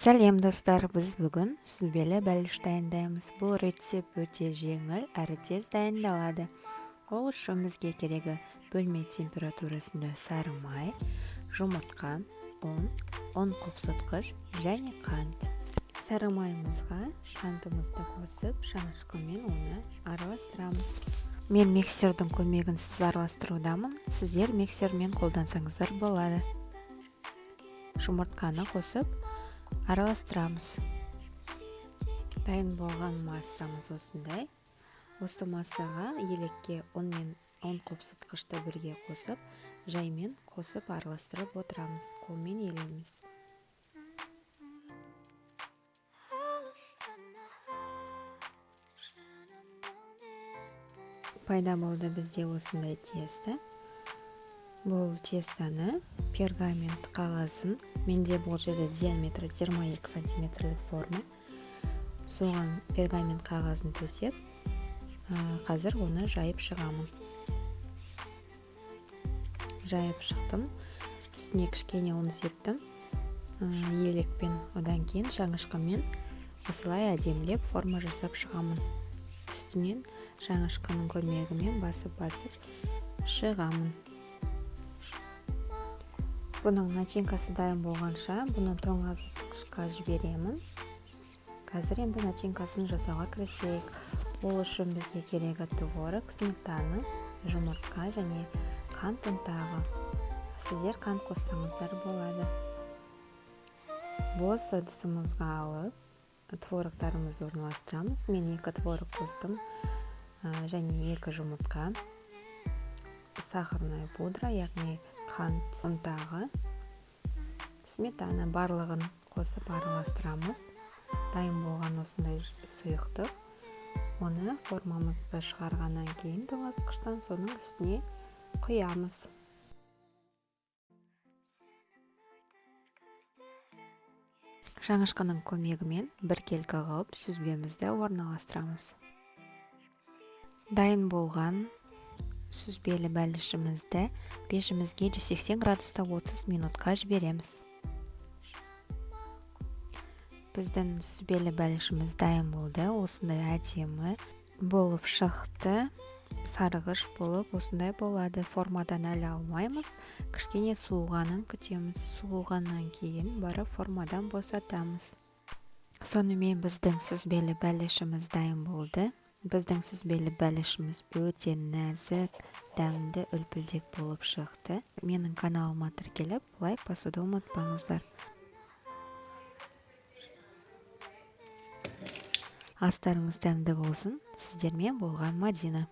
Сәлем достар, біз бүгін сүзбелі бәліш дайындаймыз. Бұл рецепт өте жеңіл әрі тез дайындалады. Ол үшін бізге керегі бөлме температурасында сары май, жұмыртқа, ұн қопсытқыш және қант. Сары майымызға қантымызды қосып, шанышқымен оны араластырамыз. Мен миксердің көмегінсіз араластырудамын, сіздер миксермен қолдансаңыздар болады. Жұмыртқаны қосып араластырамыз. Дайын болған массамыз осындай. Осы массаға елекке ұн мен ұн қопсытқышты бірге қосып, жаймен қосып араластырып отырамыз. Қолмен елейміз. Пайда болды бізде осындай тесто. Бұл тестаны пергамент қағазын, менде бұл жерде диаметрі 22 сантиметрлік форма. Соған пергамент қағазын төсеп, қазір оны жайып шығамын. Жайып шықтым, үстіне кішкене ұн септім, елекпен, одан кейін шанышқымен осылай әдемілеп форма жасап шығамын. Үстінен шанышқының көмегімен басып шығамын. Бұның начинкасы дайын болғанша, бұны тоңазытқышқа жіберемін. Қазір енді начинкасын жасауға кірісейік. Ол үшін бізге керегі творог, сметана, жұмыртқа және қант ұнтағы. Сіздер қант қоссаңыздар болады. Бос ыдысымызға алып, творогтарымызды орналастырамыз. Мен 2 творог қостым және 2 жұмыртқа, сахарная пудра, яғни қант ұнтағы, сметана барлығын қосып араластырамыз. Дайын болған осындай сұйықтық. Оны формамызды шығарғаннан кейін тоңазытқыштан соның үстіне құямыз. Шанышқының көмегімен біркелкі қылып сүзбемізді орналастырамыз. Дайын болған сүзбелі бәлішімізді пешімізге 180 градуста 30 минутқа жібереміз. Біздің сүзбелі бәлішіміз дайын болды. Осындай әдемі болып шықты. Сарғыш болып осындай болады. Формадан әлі алмаймыз. Кішкене суығанын күтеміз. Суығаннан кейін барып формадан босатамыз. Сонымен біздің сүзбелі бәлішіміз дайын болды. Біздің сүзбелі бәлішіміз өте нәзік, дәмді, үлпілдек болып шықты. Менің каналыма тіркеліп, лайк басуды ұмытпаңыздар. Астарыңыз дәмді болсын. Сіздермен болған Мадина.